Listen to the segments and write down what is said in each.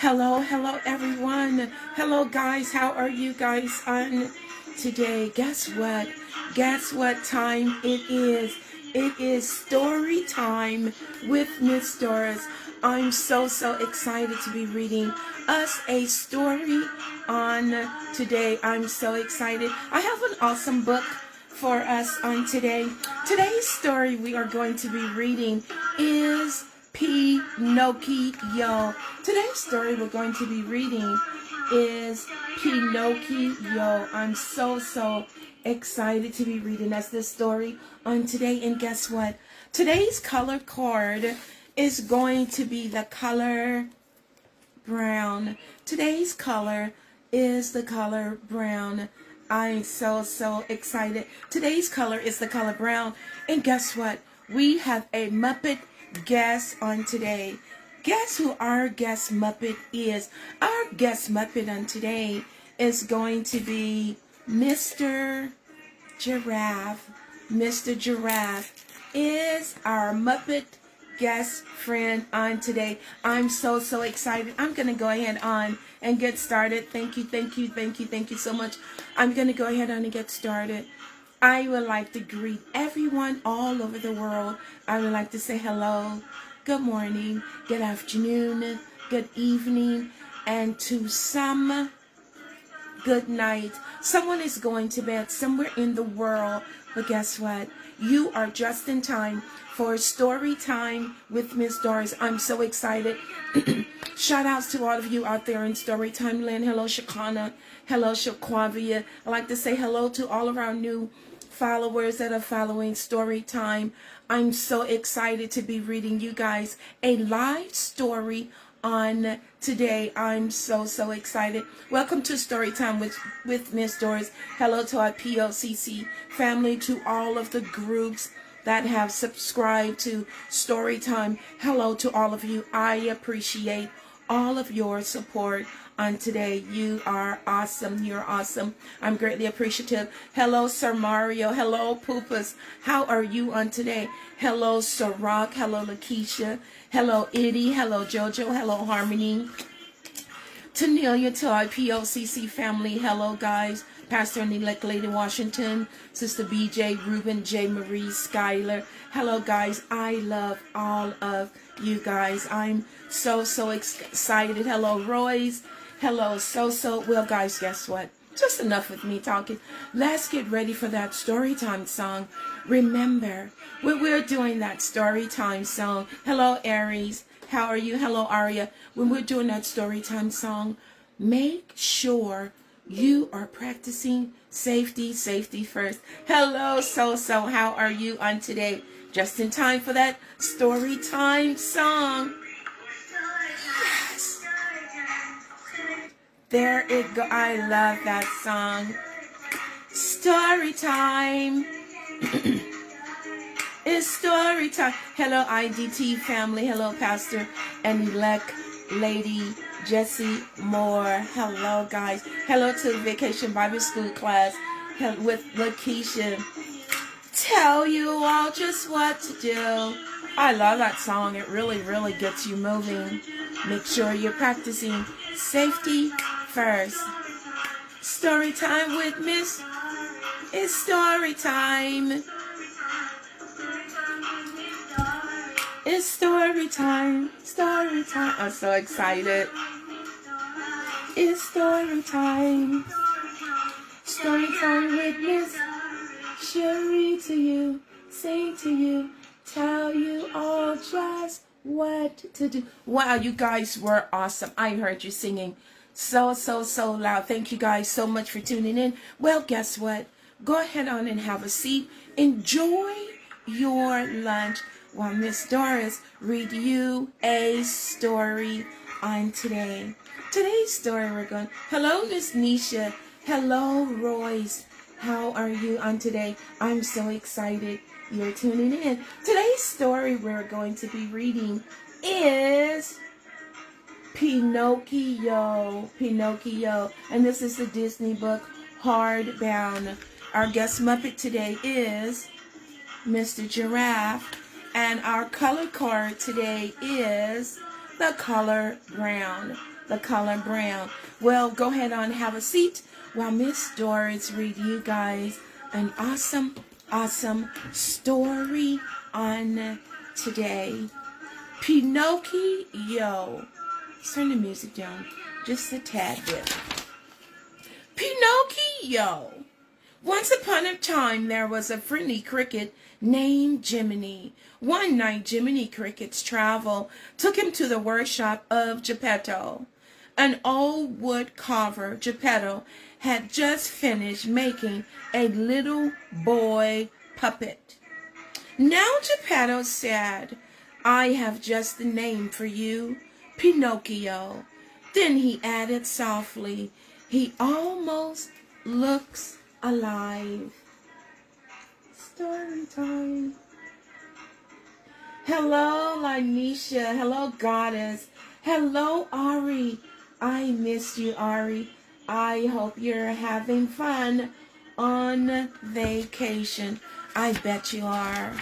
Hello everyone. Hello guys, how are you guys on today? Guess what? Guess what time it is? It is story time with Miss Doris. I'm so excited to be reading us a story on today. I'm so excited. I have an awesome book for us on today. Today's story we are going to be reading is Pinocchio. Today's story we're going to be reading is Pinocchio. I'm so excited to be reading us this story on today. And guess what? Today's color card is going to be the color brown. Today's color is the color brown. I'm so excited. Today's color is the color brown. And guess what? We have a Muppet guest on today. Guess who our guest Muppet is? Our guest Muppet on today is going to be Mr. Giraffe. Mr. Giraffe is our Muppet guest friend on today. I'm so excited. I'm going to go ahead on and get started. Thank you so much. I'm going to go ahead on and get started. I would like to greet everyone all over the world. I would like to say hello, good morning, good afternoon, good evening, and to some, good night. Someone is going to bed somewhere in the world, but guess what? You are just in time for story time with Miss Doris. I'm so excited. Shout outs to all of you out there in Storytime Land. Hello, Shakana. Hello, Shaquavia. I'd like to say hello to all of our new followers that are following Storytime. I'm so excited to be reading you guys a live story on today. I'm so excited. Welcome to Storytime with Miss Doris. Hello to our POCC family, to all of the groups that have subscribed to Storytime. Hello to all of you. I appreciate all of your support on today. You are awesome. You're awesome. I'm greatly appreciative. Hello, Sir Mario. Hello, Poopas. How are you on today? Hello, Sir Rock. Hello, Lakeisha. Hello, Eddie. Hello, Jojo. Hello, Harmony. Tanelia, to our POCC family. Hello, guys. Pastor and Elect Lady Washington, Sister BJ, Ruben, J. Marie, Skylar. Hello, guys. I love all of you guys. I'm so excited. Hello, Royce. Hello, Well, guys, guess what? Just enough with me talking. Let's get ready for that Storytime song. Remember, when we're doing that Storytime song, hello, Aries. How are you? Hello, Aria. When we're doing that Storytime song, make sure you are practicing safety first. Hello, So. How are you on today? Just in time for that Storytime song. Yes. There it go. I love that song. Storytime. It's story time. Hello, IDT family. Hello, Pastor and Elect Lady Jessie Moore. Hello, guys. Hello to the Vacation Bible School class with Lakeisha. Tell you all just what to do. I love that song. It really gets you moving. Make sure you're practicing safety first. Story time with Miss. It's story time. It's story time. I'm so excited. It's story time. Story time with Miss. She'll read to you, sing to you, tell you all just what to do. Wow, you guys were awesome. I heard you singing so loud. Thank you guys so much for tuning in. Well, guess what? Go ahead on and have a seat. Enjoy your lunch while Miss Doris read you a story on today. Today's story we're going. Hello, Miss Nisha. Hello, Royce. How are you on today? I'm so excited you're tuning in. Today's story we're going to be reading is Pinocchio. And this is the Disney book, hardbound. Our guest Muppet today is Mr. Giraffe. And our color card today is the color brown. the color brown. Well, go ahead and have a seat while Miss Doris read you guys an awesome, awesome story on today. Pinocchio. Let's turn the music down just a tad bit. Pinocchio. Once upon a time, there was a friendly cricket named Jiminy. One night, Jiminy Cricket's travel took him to the workshop of Geppetto. An old wood carver, Geppetto, had just finished making a little boy puppet. Now Geppetto said, "I have just the name for you, Pinocchio." Then he added softly, "He almost looks alive." Story time. Hello, Linesha. Hello, Goddess. Hello, Ari. I missed you, Ari. I hope you're having fun on vacation. I bet you are.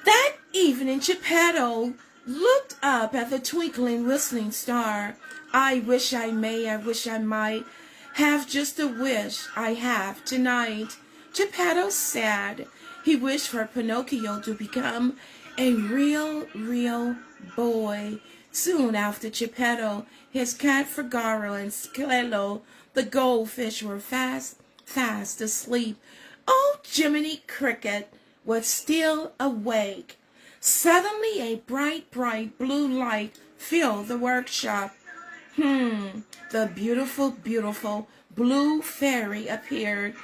That evening, Geppetto looked up at the twinkling, whistling star. I wish I may, I wish I might have just a wish I have tonight. Geppetto said he wished for Pinocchio to become a real boy. Soon after Geppetto, his cat Figaro, and Sclello, the goldfish, were fast asleep. Old Jiminy Cricket was still awake. Suddenly a bright blue light filled the workshop. The beautiful blue fairy appeared.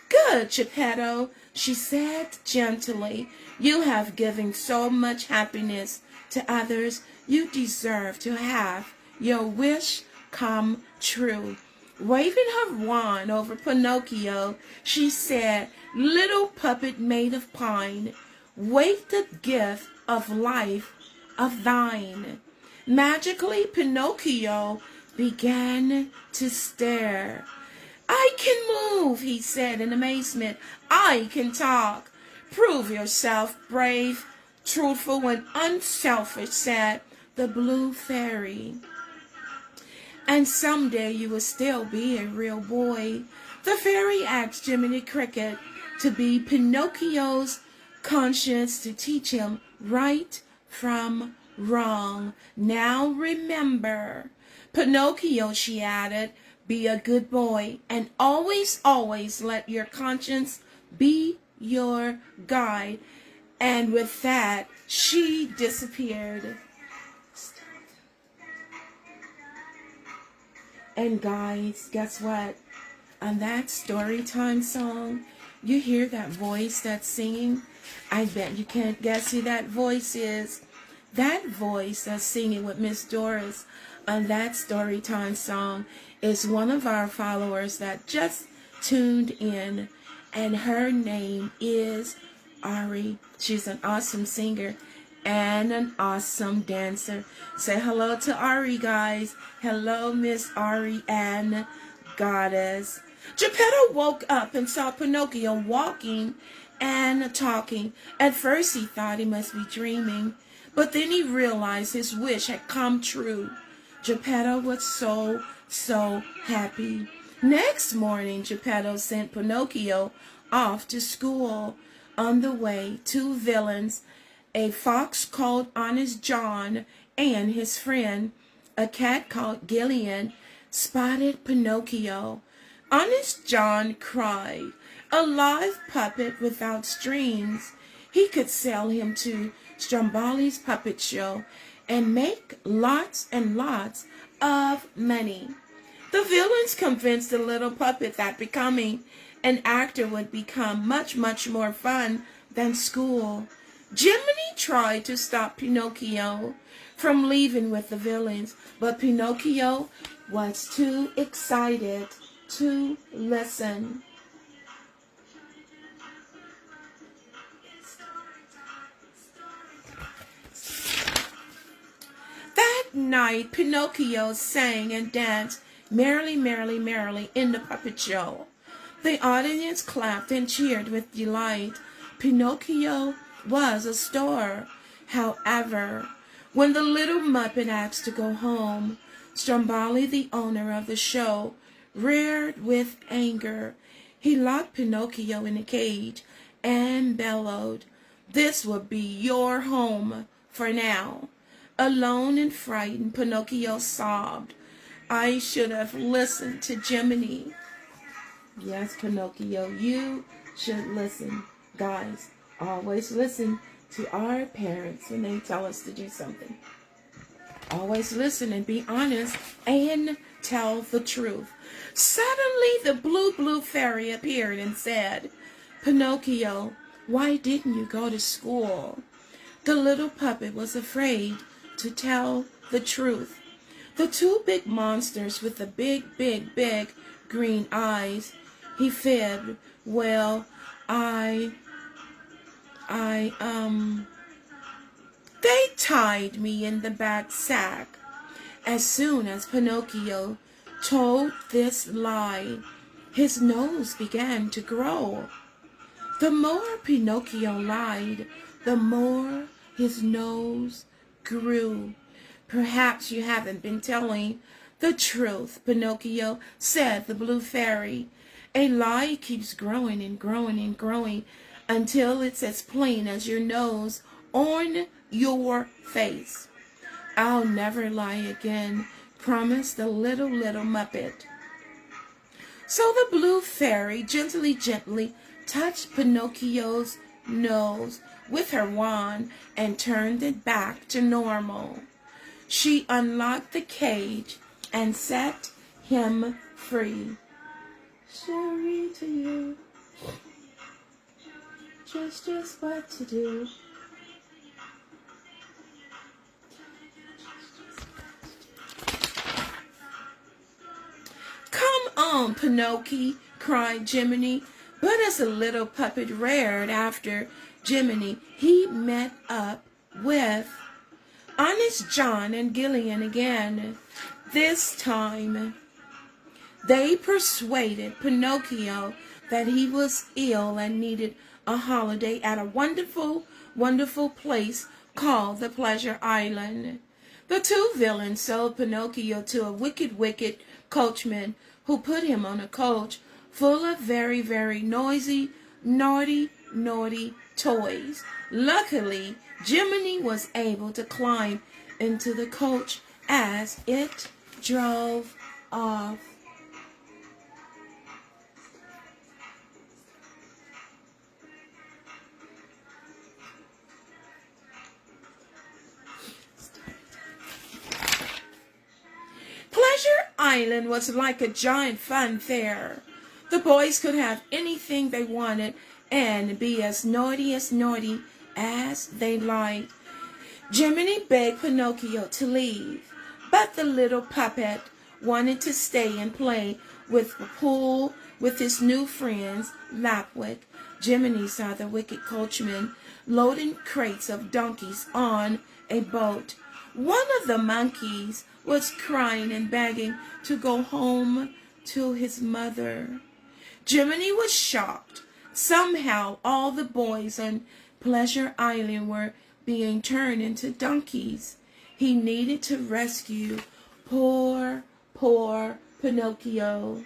"Good, Geppetto," she said gently. "You have given so much happiness to others. You deserve to have your wish come true." Waving her wand over Pinocchio, she said, "Little puppet made of pine, wait the gift of life of thine." Magically, Pinocchio began to stare. "I can move," he said in amazement. "I can talk." "Prove yourself brave, truthful, and unselfish," said the blue fairy. "And someday you will still be a real boy." The fairy asked Jiminy Cricket to be Pinocchio's conscience, to teach him right from wrong. "Now remember, Pinocchio," she added, "be a good boy and always let your conscience be your guide." And with that, she disappeared. And guys, guess what? On that story time song, you hear that voice that's singing? I bet you can't guess who that voice is. That voice that's singing with Miss Doris on that story time song is one of our followers that just tuned in, and her name is Ari. She's an awesome singer and an awesome dancer. Say hello to Ari, guys. Hello, Miss Ari and Goddess. Geppetto woke up and saw Pinocchio walking and talking. At first he thought he must be dreaming, but then he realized his wish had come true. Geppetto was so happy. Next morning, Geppetto sent Pinocchio off to school. On the way, two villains, a fox called Honest John and his friend, a cat called Gillian, spotted Pinocchio. Honest John cried, "A live puppet without strings. He could sell him to Stromboli's puppet show and make lots and lots of money." The villains convinced the little puppet that becoming an actor would become much more fun than school. Jiminy tried to stop Pinocchio from leaving with the villains, but Pinocchio was too excited to listen. That night, Pinocchio sang and danced merrily in the puppet show. The audience clapped and cheered with delight. Pinocchio was a star. However, when the little Muppet asked to go home, Stromboli, the owner of the show, reared with anger. He locked Pinocchio in a cage and bellowed, "This will be your home for now." Alone and frightened, Pinocchio sobbed, "I should have listened to Jiminy." Yes, Pinocchio, you should listen. Guys, always listen to our parents when they tell us to do something. Always listen and be honest and tell the truth. Suddenly the blue fairy appeared and said, "Pinocchio, why didn't you go to school?" The little puppet was afraid to tell the truth. The two big monsters with the big green eyes, he fibbed, "Well, they tied me in the back sack." As soon as Pinocchio told this lie, his nose began to grow. The more Pinocchio lied, the more his nose grew. "Perhaps you haven't been telling the truth, Pinocchio," said the blue fairy. "A lie keeps growing and growing and growing until it's as plain as your nose on your face." "I'll never lie again," promised the little Muppet. So the blue fairy gently touched Pinocchio's nose with her wand and turned it back to normal. She unlocked the cage and set him free. "Sherry to you, just what to do." "Come on, Pinocchio," cried Jiminy. But as the little puppet reared after Jiminy, he met up with Honest John and Gillian again. This time, they persuaded Pinocchio that he was ill and needed a holiday at a wonderful place called the Pleasure Island. The two villains sold Pinocchio to a wicked coachman who put him on a coach full of very noisy, naughty toys. Luckily, Jiminy was able to climb into the coach as it drove off. Pleasure Island was like a giant fun fair. The boys could have anything they wanted and be as naughty as they liked. Jiminy begged Pinocchio to leave, but the little puppet wanted to stay and play with the pool with his new friends, Lapwick. Jiminy saw the wicked coachman loading crates of donkeys on a boat. One of the monkeys was crying and begging to go home to his mother. Jiminy was shocked. Somehow all the boys on Pleasure Island were being turned into donkeys. He needed to rescue poor Pinocchio.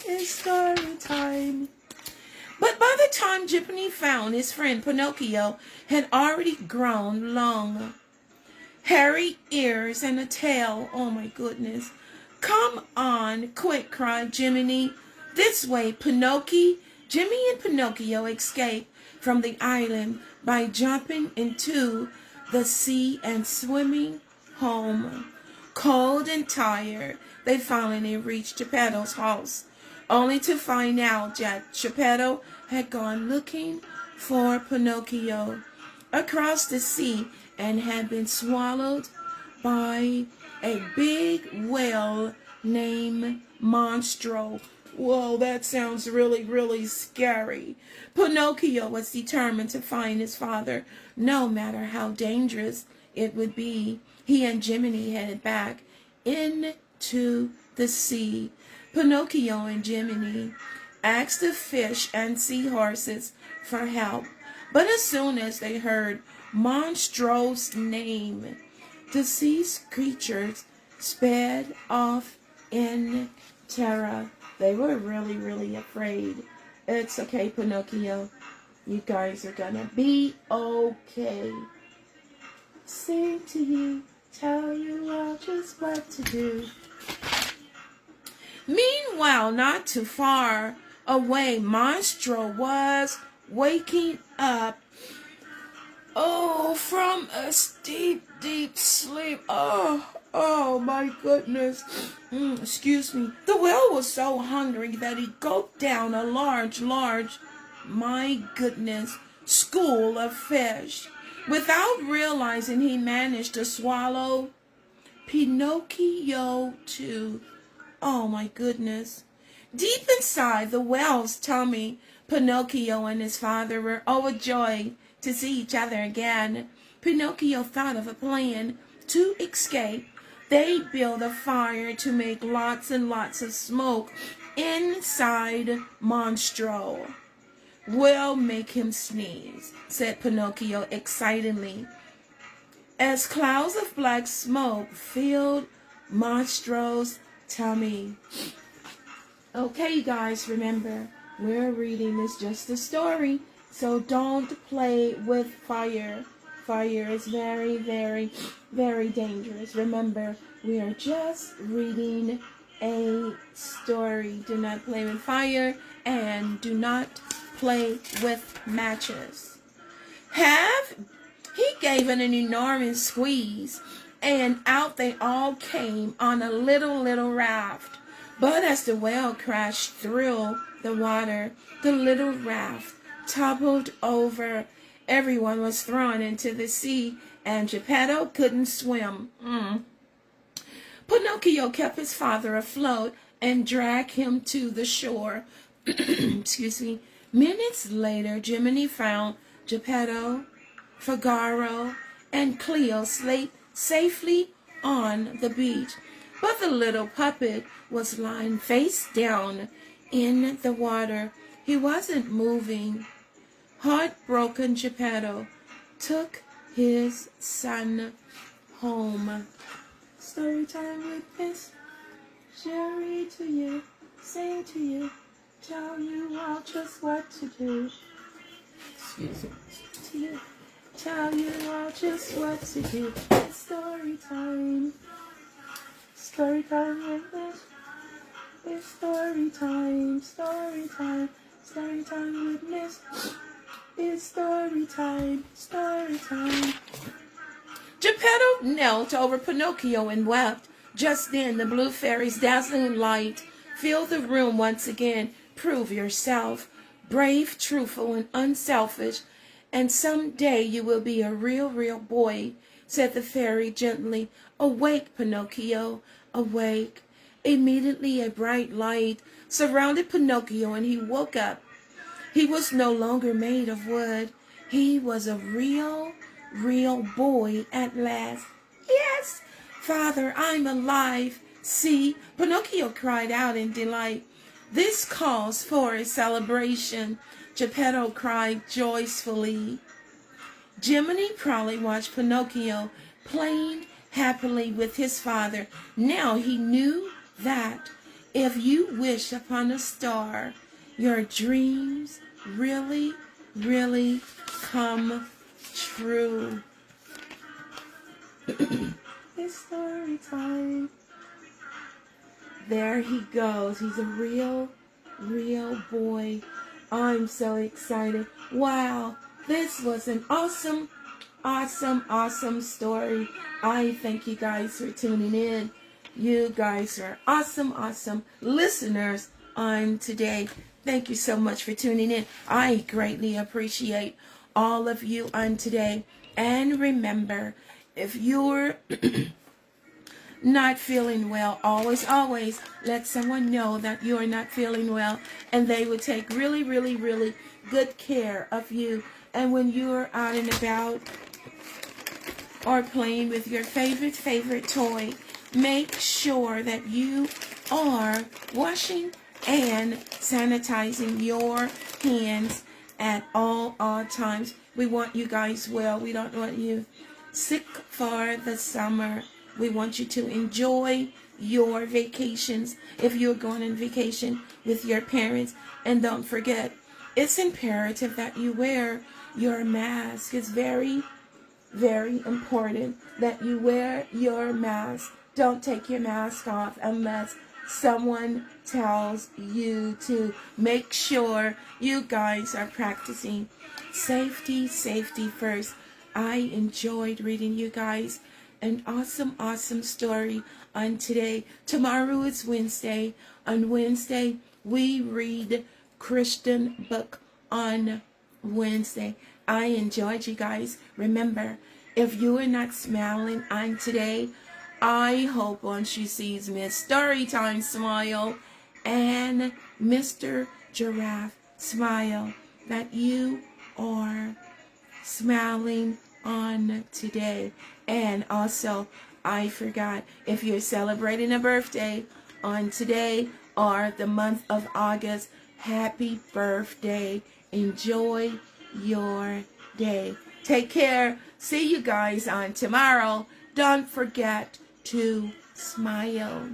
It's story time. But by the time Jiminy found his friend, Pinocchio had already grown long, hairy ears and a tail. Oh my goodness. "Come on, quick," cried Jiminy. "This way, Pinocchio." Jimmy and Pinocchio escaped from the island by jumping into the sea and swimming home. Cold and tired, they finally reached Geppetto's house, only to find out that Geppetto had gone looking for Pinocchio across the sea and had been swallowed by a big whale named Monstro. Whoa, that sounds really scary. Pinocchio was determined to find his father, no matter how dangerous it would be. He and Jiminy headed back into the sea. Pinocchio and Jiminy asked the fish and seahorses for help, but as soon as they heard Monstro's name, the sea creatures sped off in terror. They were really, really afraid. It's okay, Pinocchio. You guys are gonna be okay. Sing to you, tell you all just what to do. Meanwhile, not too far away, Monstro was waking up, from a deep, deep sleep. Oh my goodness. Excuse me. The whale was so hungry that he gulped down a large, my goodness, school of fish. Without realizing, he managed to swallow Pinocchio too. Oh my goodness. Deep inside the whale's tummy, Pinocchio and his father were overjoyed to see each other again. Pinocchio thought of a plan to escape. They built a fire to make lots and lots of smoke inside Monstro. We'll make him sneeze, said Pinocchio excitedly, as clouds of black smoke filled Monstro's tummy. Okay, guys, remember, we're reading this just a story, so don't play with fire. Fire is very, very, very dangerous. Remember, we are just reading a story. Do not play with fire and do not play with matches. He gave it an enormous squeeze, and out they all came on a little raft. But as the whale crashed through the water, the little raft toppled over. Everyone was thrown into the sea, and Geppetto couldn't swim. Pinocchio kept his father afloat and dragged him to the shore. Excuse me. Minutes later, Jiminy found Geppetto, Figaro, and Cleo safely on the beach. But the little puppet was lying face down in the water. He wasn't moving. Heartbroken Geppetto took his son home. Story time with Miss Sherry to you, sing to you, tell you all just what to do. Excuse me. To you, tell you all just what to do. It's story time. Story time with Miss. It's story time. Story time. Story time with Miss. It's story time. Story time. Geppetto knelt over Pinocchio and wept. Just then, the blue fairy's dazzling light filled the room once again. Prove yourself brave, truthful, and unselfish, and someday you will be a real boy, said the fairy gently. Awake, Pinocchio, awake. Immediately a bright light surrounded Pinocchio, and he woke up. He was no longer made of wood. He was a real boy at last. Yes, Father, I'm alive. See, Pinocchio cried out in delight. This calls for a celebration, Geppetto cried joyfully. Jiminy proudly watched Pinocchio playing happily with his father. Now he knew that if you wish upon a star, your dreams really come true. It's story time. There he goes. He's a real boy. I'm so excited. Wow, this was an awesome story. I thank you guys for tuning in. You guys are awesome listeners on today. Thank you so much for tuning in. I greatly appreciate all of you on today. And remember, if you're not feeling well, always let someone know that you are not feeling well, and they will take really good care of you. And when you're out and about or playing with your favorite toy, make sure that you are washing and sanitizing your hands at all times. We want you guys well. We don't want you sick for the summer. We want you to enjoy your vacations if you're going on vacation with your parents. And don't forget, it's imperative that you wear your mask. It's very, very important that you wear your mask. Don't take your mask off unless someone tells you to. Make sure you guys are practicing safety, safety first. I enjoyed reading you guys an awesome, awesome story on today. Tomorrow is Wednesday. On Wednesday, we read Christian book on Wednesday. I enjoyed you guys. Remember, if you are not smiling on today, I hope once she sees Miss Storytime smile and Mr. Giraffe smile that you are smiling on today. And also, I forgot, if you're celebrating a birthday on today or the month of August, happy birthday. Enjoy your day. Take care. See you guys on tomorrow. Don't forget to smile.